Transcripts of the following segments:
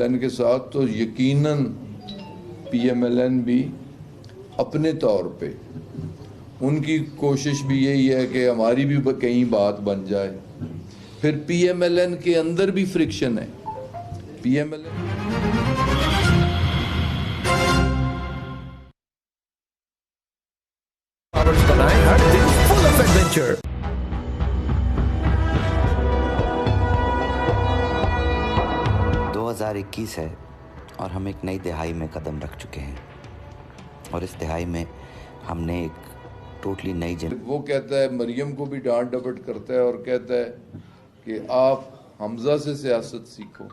L N کے ساتھ تو یقیناً پی ایم ایل این بھی اپنے طور پہ ان کی کوشش بھی یہی ہے کہ ہماری بھی کہیں بات بن جائے. پھر پی ایم ایل این کے اندر بھی فرکشن ہے. پی ایم ایل این 2021 ہے اور ہم ایک نئی دہائی میں قدم رکھ چکے ہیں اور اس دہائی میں ہم نے ایک ٹوٹلی نئی وہ کہتا ہے مریم کو بھی ڈانٹ ڈپٹ کرتا ہے اور کہتا ہے کہ آپ حمزہ سے سیاست سیکھو.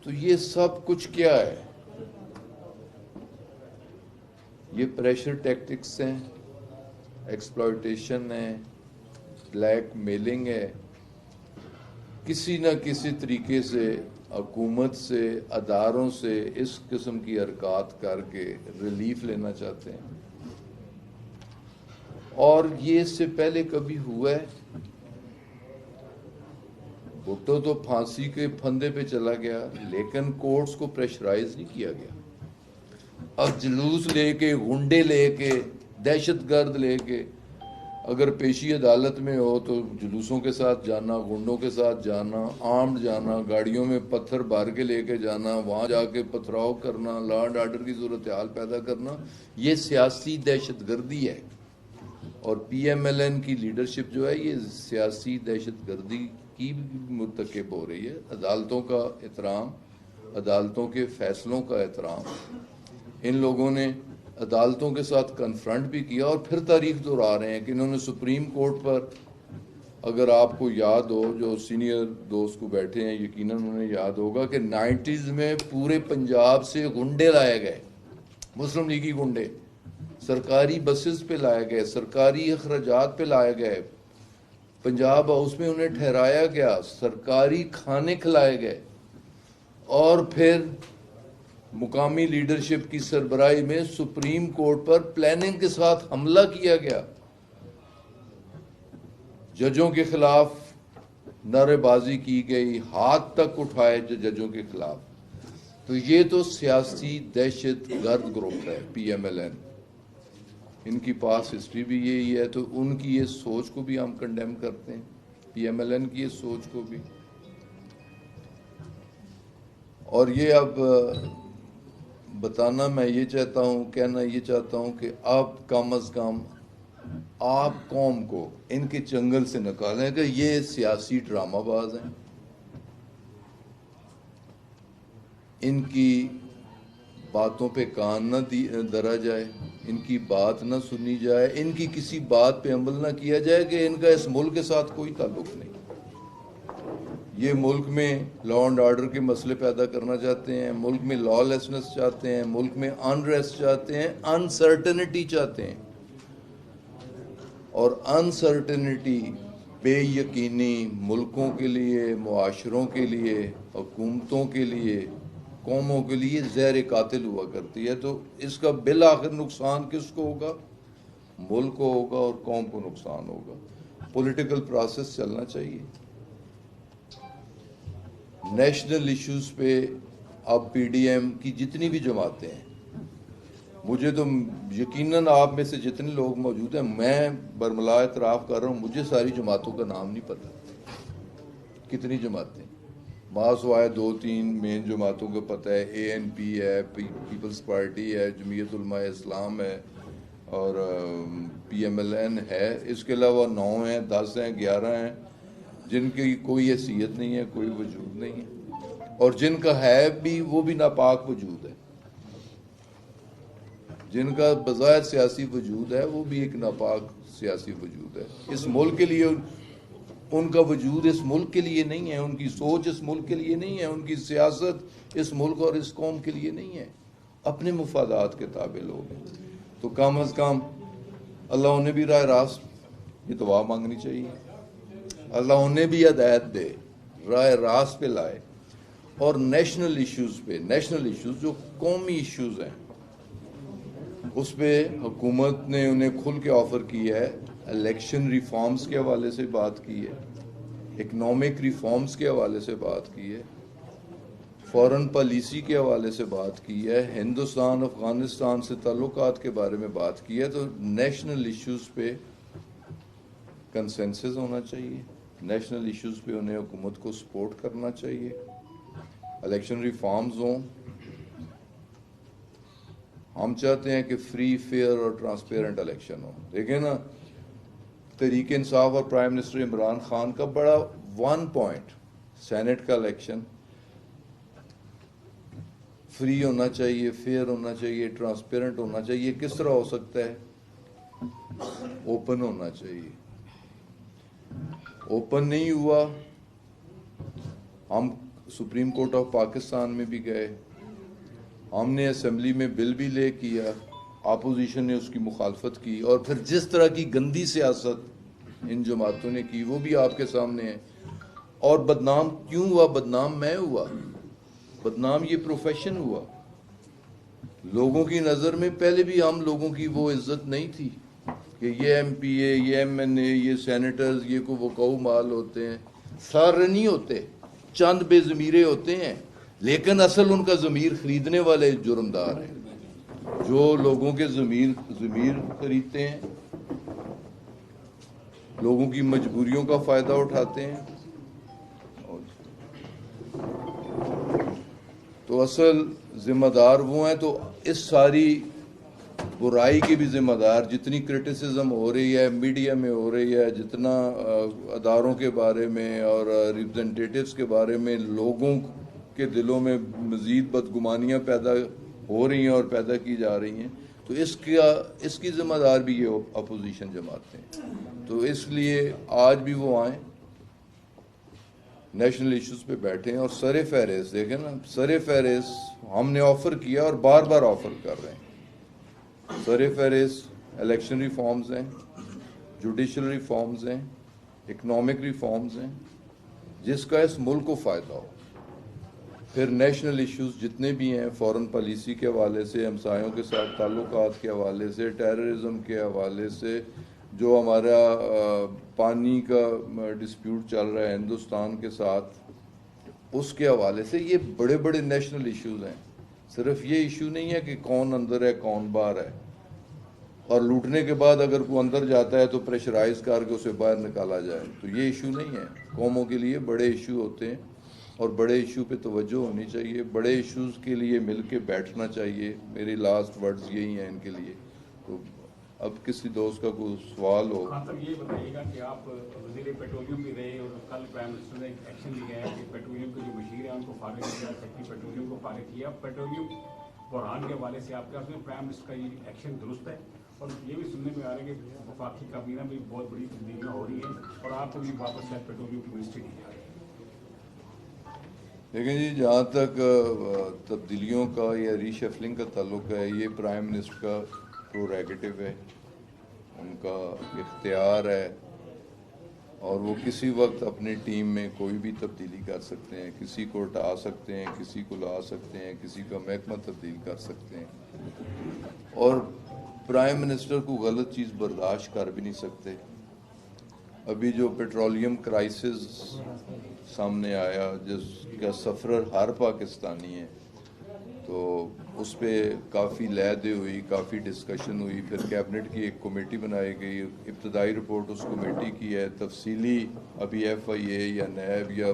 تو یہ سب کچھ کیا ہے؟ یہ پریشر ٹیکٹکس ہیں، ایکسپلائٹیشن ہے، بلیک میلنگ ہے. کسی نہ کسی طریقے سے حکومت سے، اداروں سے اس قسم کی حرکات کر کے ریلیف لینا چاہتے ہیں. اور یہ اس سے پہلے کبھی ہوا ہے؟ بھٹو تو پھانسی کے پھندے پہ چلا گیا لیکن کورٹس کو پریشرائز نہیں کیا گیا. اب جلوس لے کے، غنڈے لے کے، دہشت گرد لے کے اگر پیشی عدالت میں ہو تو جلوسوں کے ساتھ جانا، غنڈوں کے ساتھ جانا، آرمڈ جانا، گاڑیوں میں پتھر بھر کے لے کے جانا، وہاں جا کے پتھراؤ کرنا، لا اینڈ آرڈر کی صورتحال پیدا کرنا، یہ سیاسی دہشت گردی ہے. اور پی ایم ایل این کی لیڈرشپ جو ہے یہ سیاسی دہشت گردی کی مرتکب ہو رہی ہے. عدالتوں کا احترام، عدالتوں کے فیصلوں کا احترام. ان لوگوں نے عدالتوں کے ساتھ کنفرنٹ بھی کیا اور پھر تاریخ دہرا رہے ہیں کہ انہوں نے سپریم کورٹ پر، اگر آپ کو یاد ہو، جو سینئر دوست کو بیٹھے ہیں یقیناً انہیں یاد ہوگا کہ 90s میں پورے پنجاب سے غنڈے لائے گئے، مسلم لیگی غنڈے، سرکاری بسز پہ لائے گئے، سرکاری اخراجات پہ لائے گئے، پنجاب ہاؤس میں انہیں ٹھہرایا گیا، سرکاری کھانے کھلائے گئے، اور پھر مقامی لیڈرشپ کی سربراہی میں سپریم کورٹ پر پلاننگ کے ساتھ حملہ کیا گیا، ججوں کے خلاف نعرے بازی کی گئی، ہاتھ تک اٹھائے ججوں کے خلاف. تو یہ تو سیاسی دہشت گرد گروپ ہے پی ایم ایل این. ان کی پاس ہسٹری بھی یہی ہے، تو ان کی یہ سوچ کو بھی ہم کنڈیم کرتے ہیں، پی ایم ایل این کی یہ سوچ کو بھی. اور یہ اب بتانا میں یہ چاہتا ہوں، کہنا یہ چاہتا ہوں کہ اب کم از کم آپ قوم کو ان کے چنگل سے نکالیں کہ یہ سیاسی ڈرامہ باز ہیں. ان کی باتوں پہ کان نہ دھرا جائے، ان کی بات نہ سنی جائے، ان کی کسی بات پہ عمل نہ کیا جائے کہ ان کا اس ملک کے ساتھ کوئی تعلق نہیں. یہ ملک میں لا اینڈ آرڈر کے مسئلے پیدا کرنا چاہتے ہیں، ملک میں لا لیسنس چاہتے ہیں، ملک میں انریسٹ چاہتے ہیں، انسرٹنٹی چاہتے ہیں. اور انسرٹنٹی، بے یقینی ملکوں کے لیے، معاشروں کے لیے، حکومتوں کے لیے، قوموں کے لیے زہر قاتل ہوا کرتی ہے. تو اس کا بالآخر نقصان کس کو ہوگا؟ ملک کو ہوگا اور قوم کو نقصان ہوگا. پولیٹیکل پروسیس چلنا چاہیے. نیشنل ایشوز پہ اب پی ڈی ایم کی جتنی بھی جماعتیں ہیں، مجھے تو یقیناً آپ میں سے جتنے لوگ موجود ہیں، میں برملا اعتراف کر رہا ہوں، مجھے ساری جماعتوں کا نام نہیں پتہ کتنی جماعتیں. سوائے 2-3 مین جماعتوں کو پتہ ہے، اے این پی ہے، پیپلز پارٹی ہے، جمعیت علماء اسلام ہے، اور پی ایم ایل این ہے. اس کے علاوہ 9 ہیں، 10 ہیں، 11 ہیں جن کی کوئی حیثیت نہیں ہے، کوئی وجود نہیں ہے، اور جن کا ہے بھی وہ بھی ناپاک وجود ہے. جن کا بظاہر سیاسی وجود ہے وہ بھی ایک ناپاک سیاسی وجود ہے. اس ملک کے لیے ان کا وجود اس ملک کے لیے نہیں ہے، ان کی سوچ اس ملک کے لیے نہیں ہے، ان کی سیاست اس ملک اور اس قوم کے لیے نہیں ہے، اپنے مفادات کے تابع لوگ ہیں. تو کم از کم اللہ انہیں بھی راہ راست یہ دعا مانگنی چاہیے، اللہ انہیں بھی ہدایت دے، راہ راست پہ لائے. اور نیشنل ایشوز پہ، نیشنل ایشوز جو قومی ایشوز ہیں، اس پہ حکومت نے انہیں کھل کے آفر کی ہے. الیکشن ریفارمز کے حوالے سے بات کی ہے، اکنامک ریفارمز کے حوالے سے بات کی ہے، فورن پالیسی کے حوالے سے بات کی ہے, ہندوستان افغانستان سے تعلقات کے بارے میں بات کی ہے, تو نیشنل ایشوز پہ کنسنسس ہونا چاہیے, نیشنل ایشوز پہ انہیں حکومت کو سپورٹ کرنا چاہیے, الیکشن ریفارمز ہوں. ہم چاہتے ہیں کہ فری, فیئر اور ٹرانسپیرنٹ الیکشن ہو. دیکھیں نا, تحریک انصاف اور پرائم منسٹر عمران خان کا بڑا 1 پوائنٹ, سینٹ کا الیکشن فری ہونا چاہیے, فیئر ہونا چاہیے, ٹرانسپیرنٹ ہونا چاہیے. کس طرح ہو سکتا ہے؟ اوپن ہونا چاہیے. اوپن نہیں ہوا. ہم سپریم کورٹ آف پاکستان میں بھی گئے, ہم نے اسمبلی میں بل بھی لے کیا, اپوزیشن نے اس کی مخالفت کی, اور پھر جس طرح کی گندی سیاست ان جماعتوں نے کی وہ بھی آپ کے سامنے ہے. اور بدنام کیوں ہوا؟ بدنام میں ہوا, بدنام یہ پروفیشن ہوا. لوگوں کی نظر میں پہلے بھی ہم لوگوں کی وہ عزت نہیں تھی کہ یہ ایم پی اے, یہ ایم این اے, یہ سینیٹرز, یہ کو وقوع مال ہوتے ہیں. سارے نہیں ہوتے, چند بے ضمیرے ہوتے ہیں, لیکن اصل ان کا ضمیر خریدنے والے جرمدار ہیں, جو لوگوں کے ضمیر خریدتے ہیں, لوگوں کی مجبوریوں کا فائدہ اٹھاتے ہیں. تو اصل ذمہ دار وہ ہیں. تو اس ساری برائی کی بھی ذمہ دار, جتنی کرٹیسزم ہو رہی ہے میڈیا میں ہو رہی ہے, جتنا اداروں کے بارے میں اور ریپرزنٹیٹیوز کے بارے میں لوگوں کے دلوں میں مزید بدگمانیاں پیدا ہو رہی ہیں اور پیدا کی جا رہی ہیں, تو اس کی ذمہ دار بھی یہ اپوزیشن جماعتیں ہیں. تو اس لیے آج بھی وہ آئیں, نیشنل ایشوز پہ بیٹھیں, اور سر فہرست دیکھیں نا, سر فہرست ہم نے آفر کیا اور بار بار آفر کر رہے ہیں. سر فہرست الیکشن ریفارمز ہیں, جوڈیشل ریفارمز ہیں, اکنامک ریفارمز ہیں, جس کا اس ملک کو فائدہ ہو. پھر نیشنل ایشوز جتنے بھی ہیں, فورن پالیسی کے حوالے سے, ہمسایوں کے ساتھ تعلقات کے حوالے سے, ٹیررزم کے حوالے سے, جو ہمارا پانی کا ڈسپیوٹ چل رہا ہے ہندوستان کے ساتھ, اس کے حوالے سے, یہ بڑے بڑے نیشنل ایشوز ہیں. صرف یہ ایشو نہیں ہے کہ کون اندر ہے کون باہر ہے, اور لوٹنے کے بعد اگر کوئی اندر جاتا ہے تو پریشرائز کر کے اسے باہر نکالا جائے. تو یہ ایشو نہیں ہے. قوموں کے لیے بڑے ایشو ہوتے ہیں, اور بڑے ایشو پہ توجہ ہونی چاہیے, بڑے ایشوز کے لیے مل کے بیٹھنا چاہیے. میری لاسٹ ورڈز یہی ہیں ان کے لیے. تو اب کسی دوست کا کوئی سوال ہو. ہاں سر, یہ بتائیے گا کہ آپ وزیر پیٹرولیم بھی رہے, اور کل پرائم منسٹر نے ایک ایکشن لیا ہے کہ پیٹرولیم کے جو مشیر ہیں ان کو فارغ کیا, سیکٹری پیٹرولیم کو فارغ کیا. پیٹرولیم بحران کے حوالے سے آپ کیا سمجھتے ہیں پرائم منسٹر کا یہ ایکشن درست ہے؟ اور یہ بھی سننے میں آ رہا ہے کہ وفاقی کابینہ میں بہت بڑی تبدیلیاں ہو رہی ہیں, اور آپ کو بھی واپس شاید پیٹرولیم کی منسٹری دی جا رہی ہے. لیکن جی, جہاں تک تبدیلیوں کا یا ری شفلنگ کا تعلق ہے, یہ پرائم منسٹر کا پروریگیٹو ہے, ان کا اختیار ہے, اور وہ کسی وقت اپنی ٹیم میں کوئی بھی تبدیلی کر سکتے ہیں. کسی کو ہٹا سکتے ہیں, کسی کو لا سکتے ہیں, کسی کا محکمہ تبدیل کر سکتے ہیں, اور پرائم منسٹر کو غلط چیز برداشت کر بھی نہیں سکتے. ابھی جو پیٹرولیم کرائسس سامنے آیا, جس کا سفرر ہر پاکستانی ہے, تو اس پہ کافی لہدے ہوئی, کافی ڈسکشن ہوئی. پھر کیبنٹ کی ایک کمیٹی بنائی گئی, ابتدائی رپورٹ اس کمیٹی کی ہے, تفصیلی ابھی ایف آئی اے یا نیب یا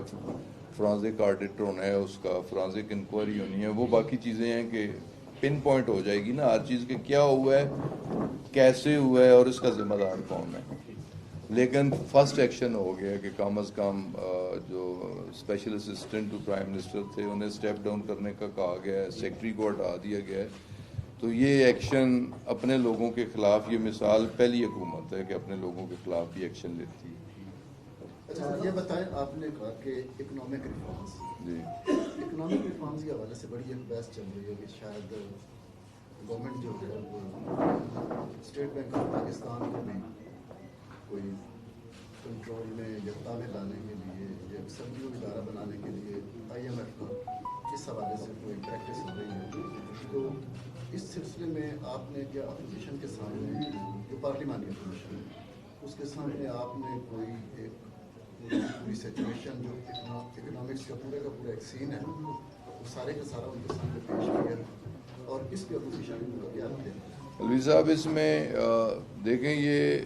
فرانزک آڈٹ ہونا ہے, اس کا فرانزک انکوائری ہونی ہے. وہ باقی چیزیں ہیں کہ پن پوائنٹ ہو جائے گی نا ہر چیز کہ کیا ہوا ہے, کیسے ہوا ہے, اور اس کا ذمہ دار کون ہے. لیکن فرسٹ ایکشن ہو گیا کہ کم از کم جو special assistant to prime minister تھے انہیں اسٹیپ ڈاؤن کرنے کا کہا گیا ہے, سیکٹری کو ہٹا دیا گیا ہے. تو یہ ایکشن اپنے لوگوں کے خلاف, یہ مثال پہلی حکومت ہے کہ اپنے لوگوں کے خلاف بھی ایکشن لیتی ہے. اچھا, یہ بتائیں, آپ نے کہا کہ اکنامک ریفارمز, جی, اکنامک ریفارمز کے حوالے سے بڑی ایک بحث چل رہی ہے کہ شاید گورنمنٹ جو ہے وہ اسٹیٹ بینک آف پاکستان کو بھی کوئی کنٹرول میں یا تابع لانے کے لیے یا سبزیوں ادارہ بنانے کے لیے آئی ایم ایف کا اس حوالے سے کوئی پریکٹس ہو رہی ہے. تو اس سلسلے میں آپ نے کیا اپوزیشن کے سامنے, جو پارلیمانی اپوزیشن ہے, اس کے سامنے آپ نے کوئی ایک پوری سچویشن جو اکنامکس کا پورا ایک سین ہے سارے کا سارا ان کے سامنے پیش کیا اور اس پہ اپوزیشن کا کیا رکھتے ہیں؟ الوی صاحب اس میں دیکھیں یہ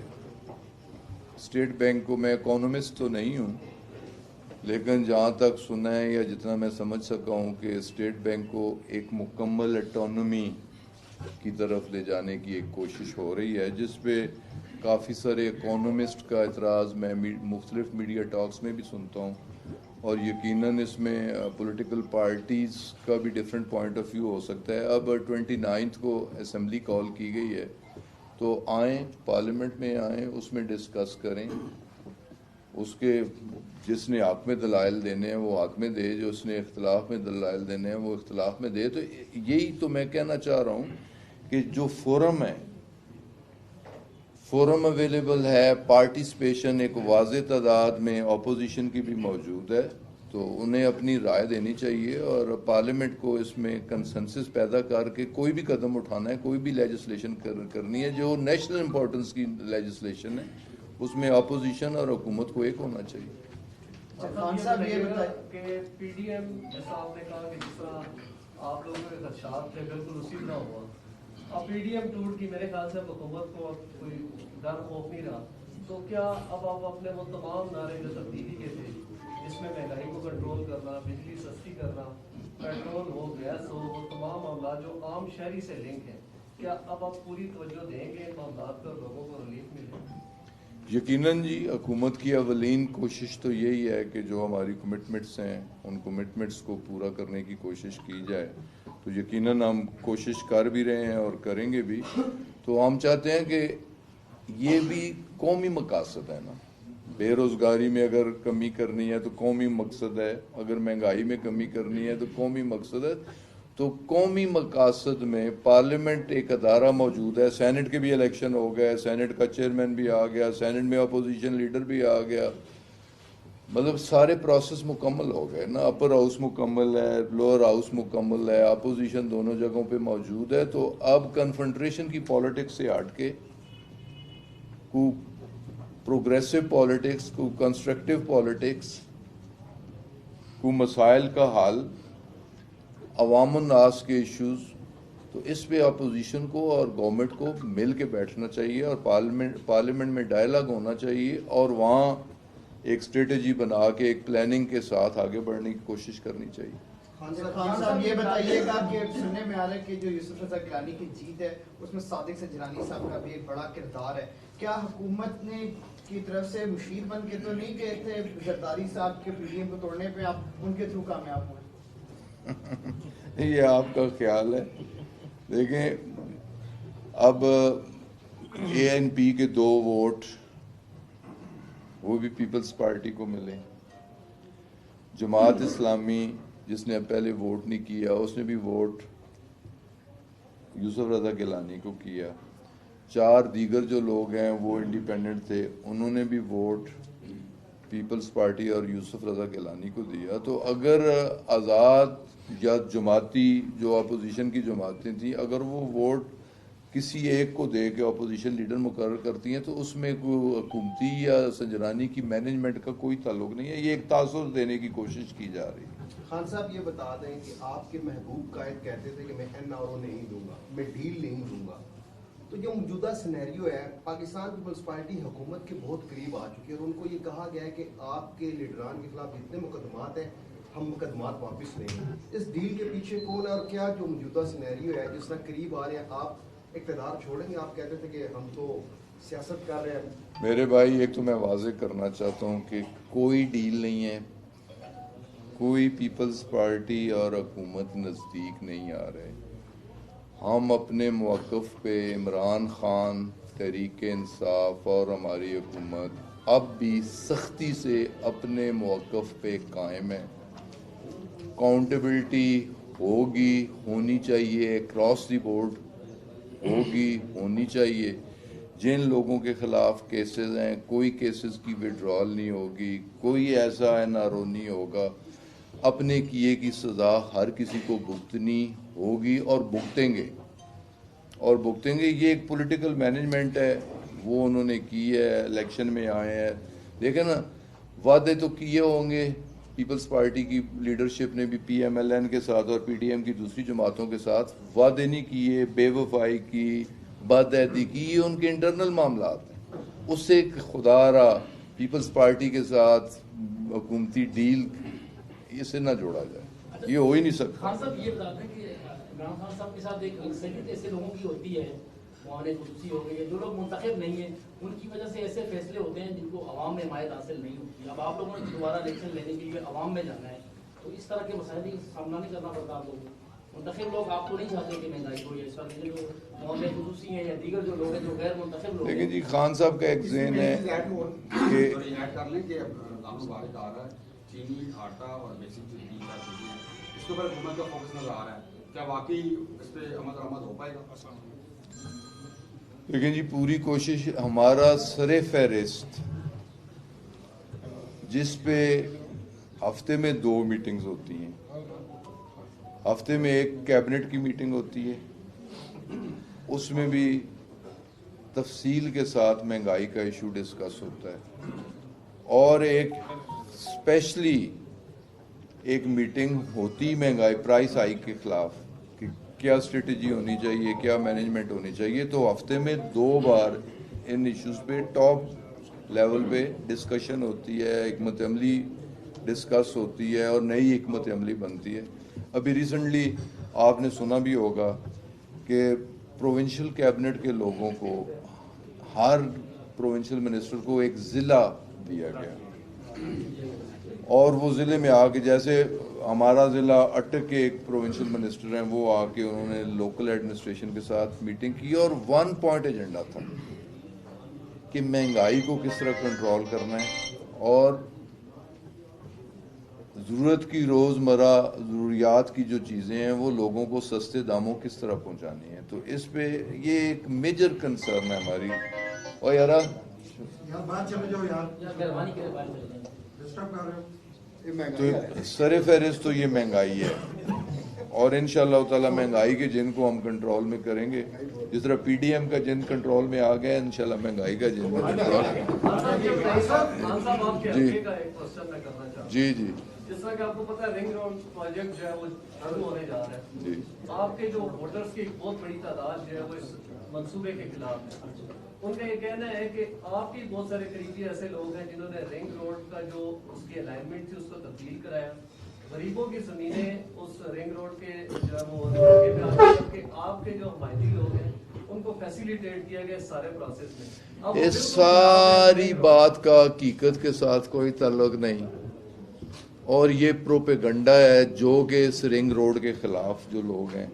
اسٹیٹ بینک کو میں اکانومسٹ تو نہیں ہوں لیکن جہاں تک سنا ہے یا جتنا میں سمجھ سکا ہوں کہ اسٹیٹ بینک کو ایک مکمل اٹانومی کی طرف لے جانے کی ایک کوشش ہو رہی ہے جس پہ کافی سارے اکانومسٹ کا اعتراض میں مختلف میڈیا ٹاکس میں بھی سنتا ہوں اور یقیناً اس میں پولیٹیکل پارٹیز کا بھی ڈفرینٹ پوائنٹ آف ویو ہو سکتا ہے. اب 29 کو اسمبلی کال کی گئی ہے تو آئیں پارلیمنٹ میں آئیں اس میں ڈسکس کریں اس کے جس نے حق میں دلائل دینے ہیں وہ حق میں دے جس نے اختلاف میں دلائل دینے ہیں وہ اختلاف میں دے. تو یہی تو میں کہنا چاہ رہا ہوں کہ جو فورم ہے فورم اویلیبل ہے پارٹیسپیشن ایک واضح تعداد میں اپوزیشن کی بھی موجود ہے تو انہیں اپنی رائے دینی چاہیے اور پارلیمنٹ کو اس میں کنسنسس پیدا کر کے کوئی بھی قدم اٹھانا ہے کوئی بھی لیجسلیشن کرنی ہے جو نیشنل امپورٹنس کی لیجسلیشن ہے اس میں اپوزیشن اور حکومت کو ایک ہونا چاہیے. خان صاحب یہ بتائیں کہ پی ڈی ایم جیسا آپ نے کہا کہ جس طرح آپ لوگوں کے خدشات تھے بالکل اسی طرح ہوا. اب پی ڈی ایم ٹوٹ کی میرے خیال سے حکومت کو کوئی ڈر خوف نہیں رہا تو کیا اب آپ اپنے وہ تمام نعرے جو تبدیلی کے تھے جس میں مہنگائی کو کنٹرول کرنا بجلی سستی کرنا پیٹرول ہو گیس ہو وہ تمام معاملات جو عام شہری سے لنک ہیں کیا اب آپ پوری توجہ دیں گے ان معاملات پر لوگوں کو ریلیف ملے؟ یقیناً جی حکومت کی اولین کوشش تو یہی ہے کہ جو ہماری کمٹمنٹس ہیں ان کمٹمنٹس کو پورا کرنے کی کوشش کی جائے تو یقیناً ہم کوشش کر بھی رہے ہیں اور کریں گے بھی. تو ہم چاہتے ہیں کہ یہ بھی قومی مقاصد ہے نا بے روزگاری میں اگر کمی کرنی ہے تو قومی مقصد ہے اگر مہنگائی میں کمی کرنی ہے تو قومی مقصد ہے. تو قومی مقاصد میں پارلیمنٹ ایک ادارہ موجود ہے سینٹ کے بھی الیکشن ہو گئے سینٹ کا چیئرمین بھی آ گیا سینٹ میں اپوزیشن لیڈر بھی آ گیا مطلب سارے پروسیس مکمل ہو گئے نا اپر ہاؤس مکمل ہے لوور ہاؤس مکمل ہے اپوزیشن دونوں جگہوں پہ موجود ہے. تو اب کنفرنٹریشن کی پالیٹکس سے ہٹ کے کو پروگریسو پالیٹکس کو کنسٹرکٹیو پالیٹکس کو مسائل کا حل عوام الناس کے ایشوز تو اس پہ اپوزیشن کو اور گورنمنٹ کو مل کے بیٹھنا چاہیے اور پارلیمنٹ میں ڈائلاگ ہونا چاہیے اور وہاں ایک اسٹریٹجی بنا کے ایک پلاننگ کے ساتھ آگے بڑھنے کی کوشش کرنی چاہیے. خان صاحب یہ بتائیے گا کہ سننے میں آ رہا ہے کہ جو یوسف رضا گیلانی کی جیت ہے اس میں صادق سنجرانی صاحب کا بھی ایک بڑا کردار ہے. کیا حکومت نے کی طرف سے مشیر بن کے تو نہیں گئے تھے زرداری صاحب کے پی ڈی ایم کو توڑنے پہ آپ ان کے تھرو کامیاب ہوئے؟ یہ آپ کا خیال ہے. دیکھیں اب اے این پی کے 2 ووٹ وہ بھی پیپلز پارٹی کو ملے. جماعت اسلامی جس نے پہلے ووٹ نہیں کیا اس نے بھی ووٹ یوسف رضا گیلانی کو کیا. 4 دیگر جو لوگ ہیں وہ انڈیپینڈنٹ تھے انہوں نے بھی ووٹ پیپلز پارٹی اور یوسف رضا گیلانی کو دیا. تو اگر آزاد یا جماعتی جو اپوزیشن کی جماعتیں تھیں اگر وہ ووٹ کسی ایک کو دے کے اپوزیشن لیڈر مقرر کرتی ہیں تو اس میں کوئی حکومتی یا سنجرانی کی مینجمنٹ کا کوئی تعلق نہیں ہے. یہ ایک تاثر دینے کی کوشش کی جا رہی ہے. خان صاحب یہ بتا دیں کہ آپ کے محبوب قائد کہتے تھے کہ میں این آر او نہیں دوں گا میں ڈیل نہیں دوں گا. تو جو موجودہ سینیریو ہے پاکستان پیپلز پارٹی حکومت کے بہت قریب آ چکی ہے اور ان کو یہ کہا گیا ہے کہ آپ کے لیڈران کے خلاف جتنے مقدمات ہیں ہم مقدمات واپس لیں گے. اس ڈیل کے پیچھے کون ہے اور کیا جو موجودہ سینیریو ہے جس طرح قریب آ رہے ہیں آپ اقتدار چھوڑیں گے؟ آپ کہتے تھے کہ ہم تو سیاست کر رہے ہیں. میرے بھائی ایک تو میں واضح کرنا چاہتا ہوں کہ کوئی ڈیل نہیں ہے کوئی پیپلز پارٹی اور حکومت نزدیک نہیں آ رہے. ہم اپنے موقف پہ عمران خان تحریک انصاف اور ہماری حکومت اب بھی سختی سے اپنے موقف پہ قائم ہے. اکاؤنٹیبلٹی ہوگی ہونی چاہیے کراس دی بورڈ ہوگی ہونی چاہیے. جن لوگوں کے خلاف کیسز ہیں کوئی کیسز کی وڈرال نہیں ہوگی کوئی ایسا این آر او نہیں ہوگا. اپنے کیے کی سزا ہر کسی کو بھگتنی ہوگی اور بھگتیں گے. یہ ایک پولیٹیکل مینجمنٹ ہے وہ انہوں نے کی ہے. الیکشن میں آئے ہیں دیکھیں نا وعدے تو کیے ہوں گے پیپلز پارٹی کی لیڈرشپ نے بھی پی ایم ایل این کے ساتھ اور پی ڈی ایم کی دوسری جماعتوں کے ساتھ وعدے نہیں کیے، بے وفائی کی، بدعہدی کی، یہ ان کے انٹرنل معاملات ہیں. اس سے خدا را پیپلز پارٹی کے ساتھ حکومتی ڈیل اسے نہ جوڑا جائے، یہ ہو ہی نہیں سکتا. خان صاحب یہ بتاتے ہیں کہ عمران خان صاحب کے ساتھ ایک اکثریت ایسے لوگوں کی ہوتی ہے، معاون خصوصی ہو گئی ہے، جو لوگ منتخب نہیں ہیں، ان کی وجہ سے ایسے فیصلے ہوتے ہیں جن کو عوام میں حمایت حاصل نہیں ہوتی. اب آپ لوگوں نے دوبارہ الیکشن لینے کے لیے عوام میں جانا ہے، تو اس طرح کے مسائل کا سامنا نہیں کرنا پڑتا آپ لوگوں کو. منتخب لوگ آپ کو نہیں چاہتے کہ مہنگائی ہو، یا اس طرح کے جو معاون خصوصی ہیں یا دیگر جو لوگ ہیں جو غیر منتخب لوگ ہیں. لیکن جی خان صاحب کا ایک ذہن ہے کہ ایڈ کر لیں کہ رمضان مبارک آ رہا ہے، چینی، آٹا اور بیسک جو تین چار چیزیں ہیں اس کے اوپر حکومت کا فوکس نظر آ رہا ہے، کیا واقعی اس پہ عمل درآمد ہو پائے گا؟ لیکن جی پوری کوشش، ہمارا سر فہرست جس پہ ہفتے میں 2 میٹنگز ہوتی ہیں، ہفتے میں ایک کیبنٹ کی میٹنگ ہوتی ہے، اس میں بھی تفصیل کے ساتھ مہنگائی کا ایشو ڈسکس ہوتا ہے، اور ایک اسپیشلی ایک میٹنگ ہوتی مہنگائی پرائس ہائیک کے خلاف کہ کیا اسٹریٹجی ہونی چاہیے، کیا مینجمنٹ ہونی چاہیے. تو ہفتے میں 2 بار ان ایشوز پہ ٹاپ لیول پہ ڈسکشن ہوتی ہے، حکمت عملی ڈسکس ہوتی ہے اور نئی حکمت عملی بنتی ہے. ابھی ریسنٹلی آپ نے سنا بھی ہوگا کہ پروونشل کیبنٹ کے لوگوں کو، ہر پروونشل منسٹر کو ایک ضلع دیا گیا، اور وہ ضلع میں آ کے، جیسے ہمارا ضلع اٹک کے ایک پروونشل منسٹر ہیں، وہ آ کے انہوں نے لوکل ایڈمنسٹریشن کے ساتھ میٹنگ کی، اور 1 پوائنٹ ایجنڈا تھا کہ مہنگائی کو کس طرح کنٹرول کرنا ہے اور ضرورت کی روزمرہ ضروریات کی جو چیزیں ہیں وہ لوگوں کو سستے داموں کس طرح پہنچانی ہیں. تو اس پہ یہ ایک میجر کنسرن ہے ہماری. اور یار بات چلے جاؤ یار، مہربانی کرے بات چلے جائیں. ڈسٹرب کر رہے ہو. تو سر فہرست تو یہ مہنگائی ہے، اور انشاءاللہ تعالی مہنگائی کے جن کو ہم کنٹرول میں کریں گے، جس طرح پی ڈی ایم کا جن کنٹرول میں آ گیا، انشاءاللہ مہنگائی کا جن میں کنٹرول. جی جی جس طرح کہ آپ کو پتا ہے رنگ روڈ پروجیکٹ جو ہے وہ شروع ہونے جا رہا ہے، جی، آپ کے جو ووٹرز کی بہت بڑی تعداد جو ہے وہ اس منصوبے کے خلاف ہے. ان کا یہ کہنا ہے کہ آپ کی بہت سارے قریبی ایسے لوگ ہیں جنہوں نے رنگ روڈ کا جو اس کی الائنمنٹ تھی اس کو تبدیل کرایا، غریبوں کی زمینیں اس رنگ روڈ کے جو ہے وہ کہ آپ کے جو حمایتی لوگ ہیں ان کو فیسیلیٹیٹ کیا گیا اس سارے پروسیس میں. اس ساری بات کا حقیقت کے ساتھ کوئی تعلق نہیں، اور یہ پروپیگنڈا ہے جو کہ اس رنگ روڈ کے خلاف جو لوگ ہیں.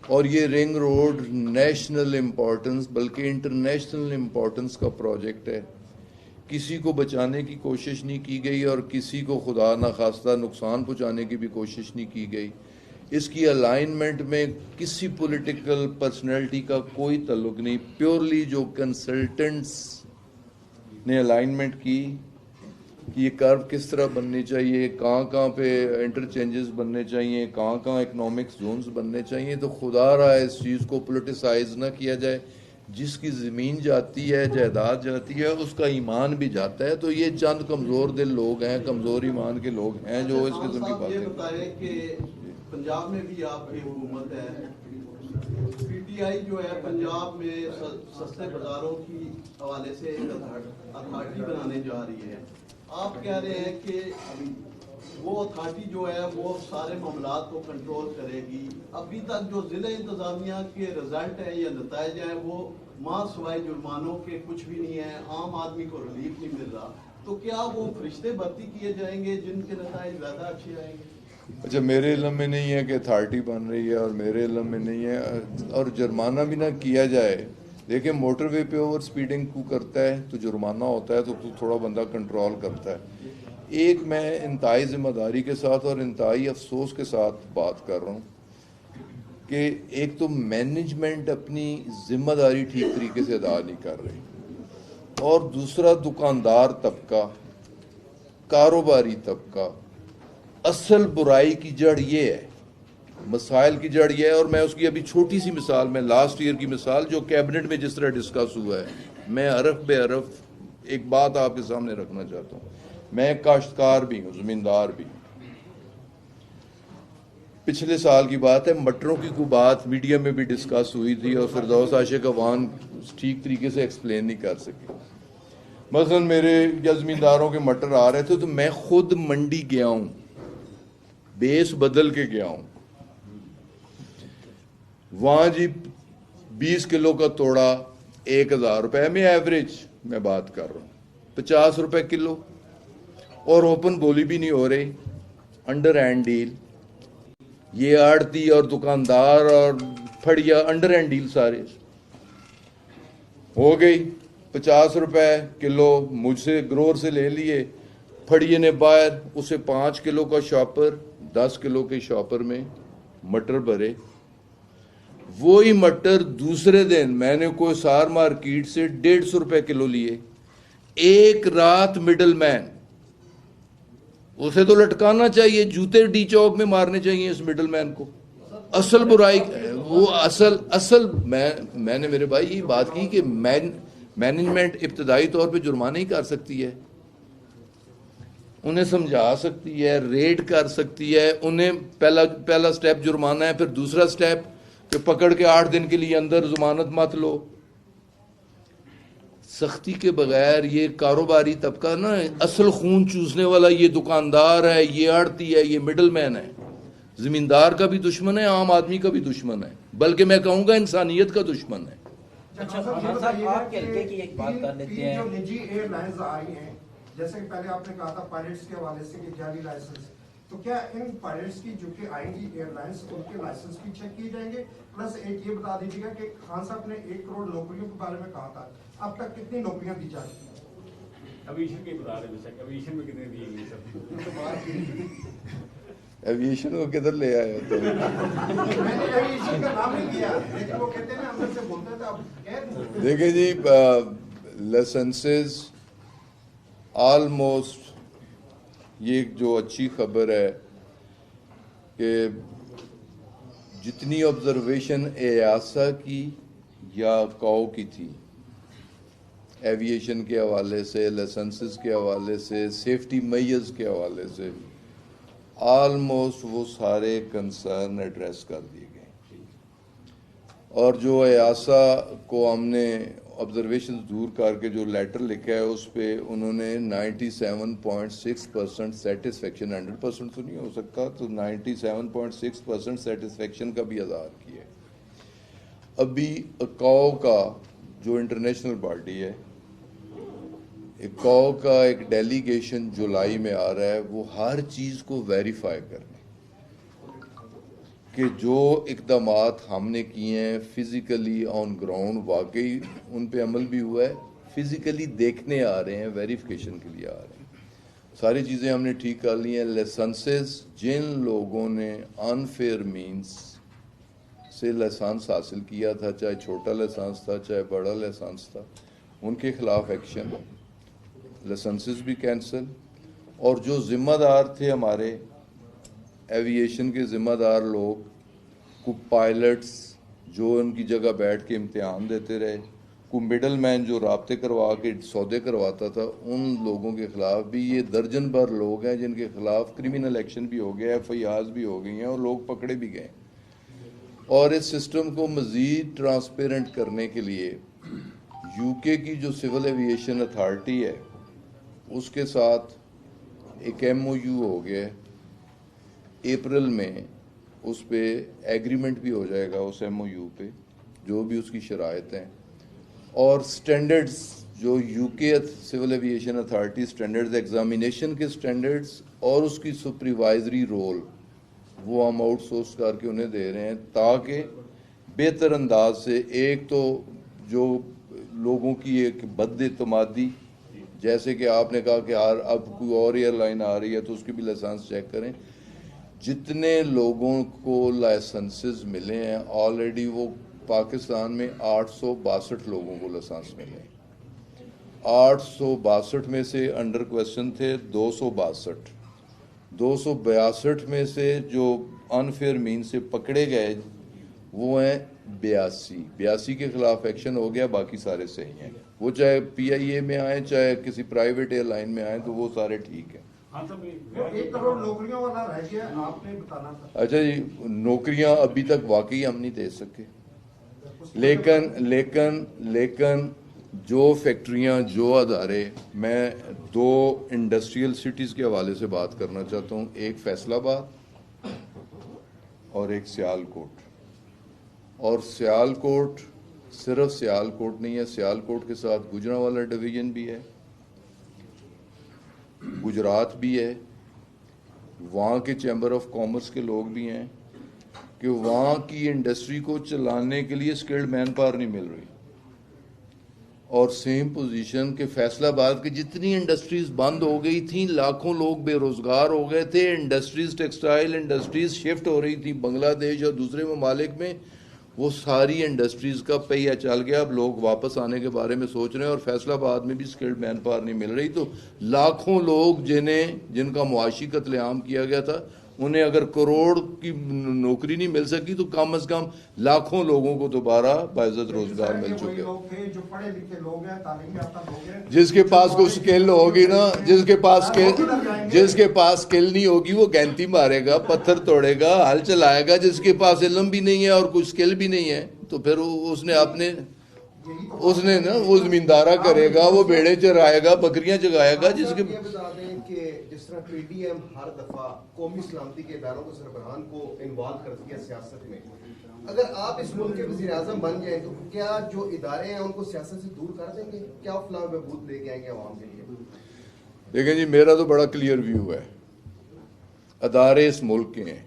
اور یہ رنگ روڈ نیشنل امپورٹنس بلکہ انٹرنیشنل امپورٹنس کا پروجیکٹ ہے. کسی کو بچانے کی کوشش نہیں کی گئی اور کسی کو خدا نخواستہ نقصان پہنچانے کی بھی کوشش نہیں کی گئی. اس کی الائنمنٹ میں کسی پولیٹیکل پرسنالٹی کا کوئی تعلق نہیں. پیورلی جو کنسلٹنٹس نے الائنمنٹ کی کہ یہ کرو کس طرح بننی چاہیے، کہاں پہ انٹرچینجز بننے چاہیے، کہاں اکنامک زونز بننے چاہیے. تو خدا رہا ہے اس چیز کو پولیٹیسائز نہ کیا جائے. جس کی زمین جاتی ہے، جائیداد جاتی ہے، اس کا ایمان بھی جاتا ہے. تو یہ چند کمزور دل لوگ ہیں، کمزور ایمان کے لوگ ہیں جو اس قسم کی باتیں. یہ بتائیں کہ پنجاب میں بھی آپ کی حکومت ہے، پی ٹی آئی جو ہے پنجاب میں سستے بازاروں کی حوالے سے ایک اتھارٹی بنانے جا رہی ہے. آپ کہہ رہے ہیں کہ وہ اتھارٹی جو ہے وہ سارے معاملات کو کنٹرول کرے گی. ابھی تک جو ضلع انتظامیہ کے رزلٹ ہیں یا نتائج ہیں وہ ماں سوائے جرمانوں کے کچھ بھی نہیں ہے، عام آدمی کو ریلیف نہیں مل رہا. تو کیا وہ فرشتے بھرتی کیے جائیں گے جن کے نتائج زیادہ اچھے آئیں گے؟ اچھا، میرے علم میں نہیں ہے کہ اتھارٹی بن رہی ہے، اور میرے علم میں نہیں ہے، اور جرمانہ بھی نہ کیا جائے. دیکھیں موٹر وے پہ اوور سپیڈنگ کو کرتا ہے تو جرمانہ ہوتا ہے، تو تھوڑا بندہ کنٹرول کرتا ہے. ایک میں انتہائی ذمہ داری کے ساتھ اور انتہائی افسوس کے ساتھ بات کر رہا ہوں کہ ایک تو مینجمنٹ اپنی ذمہ داری ٹھیک طریقے سے ادا نہیں کر رہی، اور دوسرا دکاندار طبقہ، کاروباری طبقہ. اصل برائی کی جڑ یہ ہے، مسائل کی جڑ یہ ہے. اور میں اس کی ابھی چھوٹی سی مثال، میں لاسٹ ایئر کی مثال جو کیبنٹ میں جس طرح ڈسکس ہوا ہے، میں حرف بے حرف ایک بات آپ کے سامنے رکھنا چاہتا ہوں. میں کاشتکار بھی ہوں, زمیندار بھی ہوں. پچھلے سال کی بات ہے, مٹروں کی کوئی بات میڈیا میں بھی ڈسکس ہوئی تھی اور فردوس عاشق افغان ٹھیک طریقے سے ایکسپلین نہیں کر سکے. مثلا میرے یا زمینداروں کے مٹر آ رہے تھے تو میں خود منڈی گیا ہوں, بیس بدل کے گیا ہوں. وہاں جی 20 کلو کا توڑا 1000 روپے میں, ایوریج میں بات کر رہا ہوں, 50 روپے کلو, اور اوپن بولی بھی نہیں ہو رہی, انڈر ہینڈ ڈیل. یہ آڑتی اور دکاندار اور پھڑیا انڈر ہینڈ ڈیل سارے ہو گئی. 50 روپے کلو مجھ سے گرور سے لے لیے, پھڑیے نے باہر اسے 5 کلو کا شاپر 10 کلو کے شاپر میں مٹر بھرے. وہی مٹر دوسرے دن میں نے کوئی سار مارکیٹ سے 150 روپے کلو لیے. ایک رات مڈل مین, اسے تو لٹکانا چاہیے, جوتے ڈی چوک میں مارنے چاہیے اس مڈل مین کو. اصل برائی وہ اصل میں نے میرے بھائی یہ بات کی کہ مینجمنٹ ابتدائی طور پہ جرمانہ ہی کر سکتی ہے, انہیں سمجھا سکتی ہے, ریڈ کر سکتی ہے. انہیں پہلا سٹیپ جرمانہ ہے, پھر دوسرا سٹیپ کہ پکڑ کے 8 دن کے لیے اندر ضمانت مت لو. سختی کے بغیر یہ کاروباری طبقہ نا, اصل خون چوسنے والا یہ دکاندار ہے, یہ آڑتی ہے, یہ مڈل مین ہے. زمیندار کا بھی دشمن ہے, عام آدمی کا بھی دشمن ہے, بلکہ میں کہوں گا انسانیت کا دشمن ہے. آپ کے حلقے کی ایک بات کر لیتے ہیں. جو نجی ایئر لائنز آئی ہیں, جیسے کہ پہلے آپ نے کہا تھا پائلٹس کے حوالے سے کہ جعلی لائسنس, تو کیا ان پائلٹس کی جو کہ آئیں گی ایئر لائنس, ان کے لائسنس بھی چیک کیے جائیں گے؟ پلس ایک یہ بتا دیجیے گا کہ خان صاحب نے 1 کروڑ نوکریوں کے بارے میں کہا تھا, اب تک کتنی نوکریاں دی جا چکی ہیں؟ ایویشن کے بتا رہے ہیں, ایویشن میں کتنے دیے گئے سب؟ ایویشن کو کدھر لے آئے تو میں نے ایویشن کا نام نہیں لیا, لیکن وہ کہتے ہیں نا اندر سے بولتے تھے, اب کہہ دیں. دیکھیں جی, لائسنسز آلموسٹ, یہ جو اچھی خبر ہے کہ جتنی آبزرویشن ایاسا کی یا کاؤ کی تھی ایویشن کے حوالے سے, لائسنسز کے حوالے سے, سیفٹی میئرز کے حوالے سے, آلموسٹ وہ سارے کنسرن ایڈریس کر دیے گئے. اور جو ایاسا کو ہم نے آبزرویشن دور کر کے جو لیٹر لکھا ہے اس پہ انہوں نے 97.6% سیٹسفیکشن, 100% تو نہیں ہو سکتا, تو 97.6% سیٹسفیکشن کا بھی اظہار کیا ہے. ابھی اکاؤ کا جو انٹرنیشنل باڈی ہے, اکاؤ کا ایک ڈیلیگیشن جولائی میں آ رہا ہے, وہ ہر چیز کو ویریفائی کرنے کہ جو اقدامات ہم نے کیے ہیں فزیکلی آن گراؤنڈ واقعی ان پہ عمل بھی ہوا ہے, فزیکلی دیکھنے آ رہے ہیں, ویریفیکیشن کے لیے آ رہے ہیں. ساری چیزیں ہم نے ٹھیک کر لی ہیں. لائسنسز جن لوگوں نے انفیئر مینس سے لائسنس حاصل کیا تھا, چاہے چھوٹا لائسنس تھا چاہے بڑا لائسنس تھا, ان کے خلاف ایکشن, لائسنسز بھی کینسل. اور جو ذمہ دار تھے ہمارے ایویشن کے ذمہ دار لوگ, کو پائلٹس جو ان کی جگہ بیٹھ کے امتحان دیتے رہے, کو مڈل مین جو رابطے کروا کے سودے کرواتا تھا, ان لوگوں کے خلاف بھی یہ درجن بھر لوگ ہیں جن کے خلاف کرمنل ایکشن بھی ہو گیا, ایف آئی آرز بھی ہو گئی ہیں اور لوگ پکڑے بھی گئے. اور اس سسٹم کو مزید ٹرانسپیرنٹ کرنے کے لیے یو کے کی جو سول ایویشن اتھارٹی ہے اس کے ساتھ ایک ایم او یو ہو گیا, اپریل میں اس پہ ایگریمنٹ بھی ہو جائے گا اس ایم او یو پہ, جو بھی اس کی شرائط ہیں. اور سٹینڈرڈز جو U K civil aviation authority standards, examination کے سٹینڈرڈز اور اس کی سپروائزری رول وہ ہم آؤٹ سورس کر کے انہیں دے رہے ہیں, تاکہ بہتر انداز سے ایک تو جو لوگوں کی ایک بد اعتمادی, جیسے کہ آپ نے کہا کہ اب کوئی اور ایئر لائن آ رہی ہے تو اس کی بھی لائسنس چیک کریں. جتنے لوگوں کو لائسنسز ملے ہیں آلریڈی, وہ پاکستان میں 862 لوگوں کو لائسنس ملے ہیں. 862 میں سے انڈر کویسچن تھے 262. 262 میں سے جو انفیئر مین سے پکڑے گئے وہ ہیں 82 کے خلاف ایکشن ہو گیا, باقی سارے صحیح ہیں. وہ چاہے PIA میں آئیں چاہے کسی پرائیویٹ ایئر لائن میں آئیں تو وہ سارے ٹھیک ہیں. 1 کروڑ نوکریوں والا رہ گیا, آپ نے بتانا تھا. اچھا جی, نوکریاں ابھی تک واقعی ہم نہیں دے سکے, لیکن جو فیکٹریاں, جو ادارے, میں 2 انڈسٹریل سٹیز کے حوالے سے بات کرنا چاہتا ہوں, ایک فیصل آباد اور ایک سیالکوٹ. اور سیالکوٹ صرف سیالکوٹ نہیں ہے, سیالکوٹ کے ساتھ گوجرانوالا ڈویژن بھی ہے, گجرات بھی ہے, وہاں کے چیمبر آف کامرس کے لوگ بھی ہیں کہ وہاں کی انڈسٹری کو چلانے کے لیے اسکلڈ مین پاور نہیں مل رہی. اور سیم پوزیشن کہ فیصل آباد کی جتنی انڈسٹریز بند ہو گئی تھیں, لاکھوں لوگ بے روزگار ہو گئے تھے, انڈسٹریز, ٹیکسٹائل انڈسٹریز شفٹ ہو رہی تھیں بنگلہ دیش اور دوسرے ممالک میں, وہ ساری انڈسٹریز کا پہیہ چل گیا. اب لوگ واپس آنے کے بارے میں سوچ رہے ہیں, اور فیصل آباد میں بھی اسکلڈ مین پاور نہیں مل رہی. تو لاکھوں لوگ جن کا معاشی قتل عام کیا گیا تھا, انہیں اگر کروڑ کی نوکری نہیں مل سکی تو کم از کم لاکھوں لوگوں کو دوبارہ باعزت روزگار مل چکے. جو پڑھے لکھے لوگ ہیں, تعلیم یافتہ لوگ ہیں, جس کے پاس کوئی اسکل ہوگی نا, جس کے پاس اسکل نہیں ہوگی وہ گینتی مارے گا, پتھر توڑے گا, ہل چلائے گا. جس کے پاس علم بھی نہیں ہے اور کوئی اسکل بھی نہیں ہے تو پھر اس نے نا وہ زمیندارہ کرے گا, وہ بیڑے چرائے گا, بکریاں چگائے گا. یہ بتا دیں کہ جس طرح PDM ہر دفعہ قومی سلامتی کے اداروں کو, سربراہان کو انوالو کرتی ہے سیاست میں, اگر آپ اس ملک کے وزیر اعظم بن جائیں تو کیا جو ادارے ہیں ان کو سیاست سے دور کر دیں گے؟ کیا فلاح بہبود لے کے آئیں گے عوام کے لیے؟ دیکھیں جی, میرا تو بڑا کلیئر ویو ہے. ادارے اس ملک کے ہیں,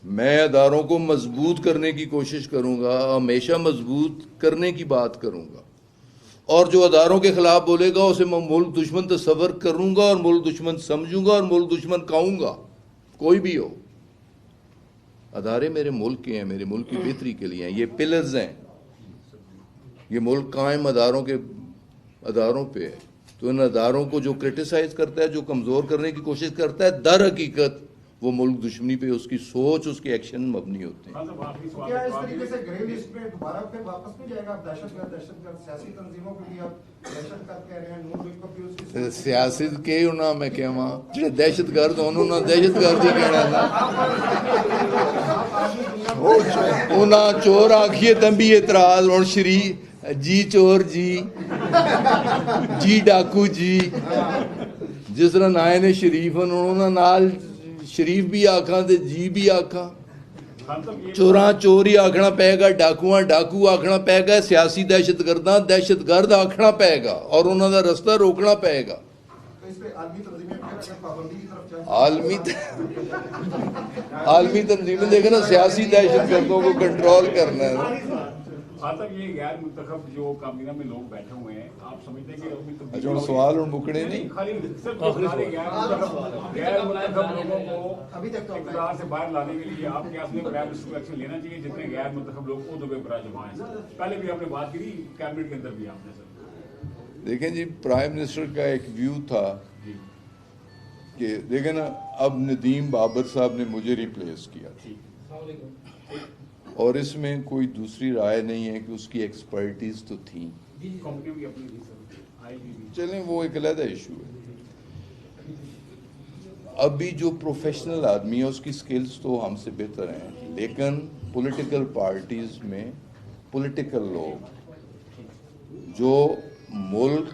میں اداروں کو مضبوط کرنے کی کوشش کروں گا, ہمیشہ مضبوط کرنے کی بات کروں گا, اور جو اداروں کے خلاف بولے گا اسے میں ملک دشمن تصور کروں گا اور ملک دشمن سمجھوں گا اور ملک دشمن کہوں گا, کوئی بھی ہو. ادارے میرے ملک کے ہیں, میرے ملک کی بہتری کے لیے ہیں, یہ پلرز ہیں. یہ ملک قائم اداروں پہ ہے. تو ان اداروں کو جو کرٹیسائز کرتا ہے, جو کمزور کرنے کی کوشش کرتا ہے, در حقیقت وہ ملک دشمنی پہ اس کی سوچ, اس کے ایکشن مبنی ہوتے ہیں. کیا اس طریقے سے گرے لسٹ میں دوبارہ پھر واپس نہیں جائے گا؟ دہشت گرد سیاسی تنظیموں کو بھی آپ دہشت گرد کہہ رہے ہیں, نون لیگ کو بھی اس کی سیاست کے انہوں میں کہواں جڑے دہشت گرد انہوں نے دہشت گرد ہی کہنا تھا. انہاں چور آکھیے تم بھی اعتراض, اور جی چور جی ڈاکو جی, جس طرح نائے نے شریف انہوں نے نال شریف بھی آکھاں تے جی بھی آکھاں. چوراں چور ہی آکھنا پے گا, ڈاکواں ڈاکو آکھنا پے گا, سیاسی دہشت گرداں دہشت گرد آکھنا پے گا, اور انہوں دا رستہ روکنا پے گا. عالمی تنظیمیں دیکھیں نا, سیاسی دہشت گردوں کو کنٹرول کرنا ہے. یہ غیر منتخب جو کابینہ میں لوگ بیٹھے ہوئے ہیں, آپ سمجھتے ہیں کہ اچھا سوال اور مکڑے نہیں, خالی صرف غیر منتخب لوگوں کو اقتدار سے باہر لانے کے لیے آپ کے اس میں پرائم منسٹر کو ایکشن لینا چاہیے, جتنے غیر منتخب لوگ عہدوں پہ برا جمع ہیں. پہلے بھی آپ نے بات کی, کیبنٹ کے اندر بھی آپ نے. دیکھیں جی, پرائم منسٹر کا ایک ویو تھا کہ دیکھیں نا, اب ندیم بابر صاحب نے مجھے ریپلیس کیا تھا, اور اس میں کوئی دوسری رائے نہیں ہے کہ اس کی ایکسپرٹیز تو تھی. چلیں وہ ایک علیحدہ ایشو ہے. ابھی جو پروفیشنل آدمی ہے اس کی سکلز تو ہم سے بہتر ہیں, لیکن پولیٹیکل پارٹیز میں پولیٹیکل لوگ جو ملک,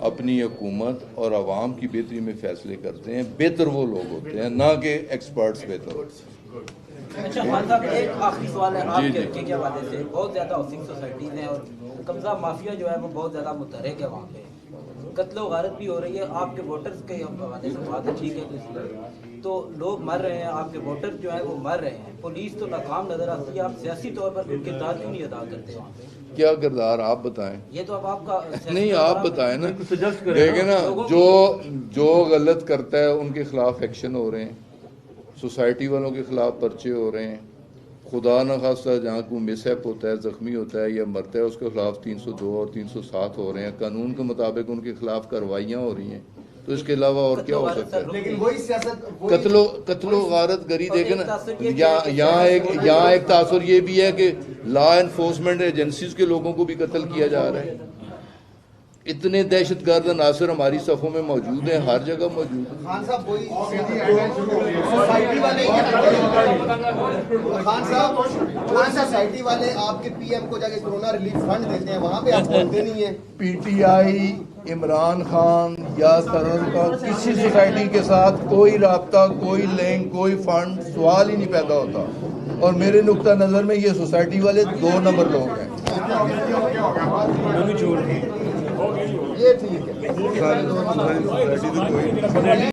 اپنی حکومت اور عوام کی بہتری میں فیصلے کرتے ہیں, بہتر وہ لوگ ہوتے ہیں, نہ کہ ایکسپرٹس بہتر ہوتے ہیں. اچھا خان صاحب, ایک آخری سوال ہے آپ کے حلقے کے حوالے سے. بہت زیادہ ہاؤسنگ سوسائٹیز ہیں اور قبضہ مافیا جو ہے وہ بہت زیادہ متحرک ہے, وہاں پہ قتل و غارت بھی ہو رہی ہے. آپ کے ووٹرز کے حوالے سے بات ہے, ٹھیک ہے, تو لوگ مر رہے ہیں, آپ کے ووٹر جو ہیں وہ مر رہے ہیں, پولیس تو ناکام نظر آتی ہے, آپ سیاسی طور پر کوئی کردار کیوں نہیں ادا کرتے وہاں پہ؟ کیا کردار آپ بتائیں؟ یہ تو اب آپ کا نہیں, آپ بتائیں نا. دیکھیں نا, جو غلط کرتا ہے ان کے خلاف ایکشن ہو رہے ہیں, سوسائٹی والوں کے خلاف پرچے ہو رہے ہیں. خدا نہ خواستہ جہاں کوئی مس ہیپ ہوتا ہے, زخمی ہوتا ہے یا مرتا ہے, اس کے خلاف 302 اور 307 ہو رہے ہیں. قانون کے مطابق ان کے خلاف کارروائیاں ہو رہی ہیں. تو تو اس کے علاوہ اور کیا ہو سکتا ہے؟ لیکن وہی سیاست قتل و غارت گری دیکھیں نا، یہاں ایک تاثر یہ بھی ہے کہ لا انفورسمنٹ ایجنسیز کے لوگوں کو بھی قتل کیا جا رہا ہے. اتنے دہشت گرد عناصر ہماری صفوں میں موجود ہیں، ہر جگہ موجود ہیں. خان صاحب وہی سوسائٹی والے سوسائٹی والے آپ کے پی ایم کو جا کے کورونا ریلیف فنڈ دیتے ہیں، وہاں پہ آپ بولتے نہیں ہیں. P T I, Imran Khan یا ترن کا کسی سوسائٹی کے ساتھ کوئی رابطہ، کوئی لنک، کوئی فنڈ سوال ہی نہیں پیدا ہوتا. اور میرے نقطہ نظر میں یہ سوسائٹی والے 2 نمبر لوگ ہیں. یہ ٹھیک ہے.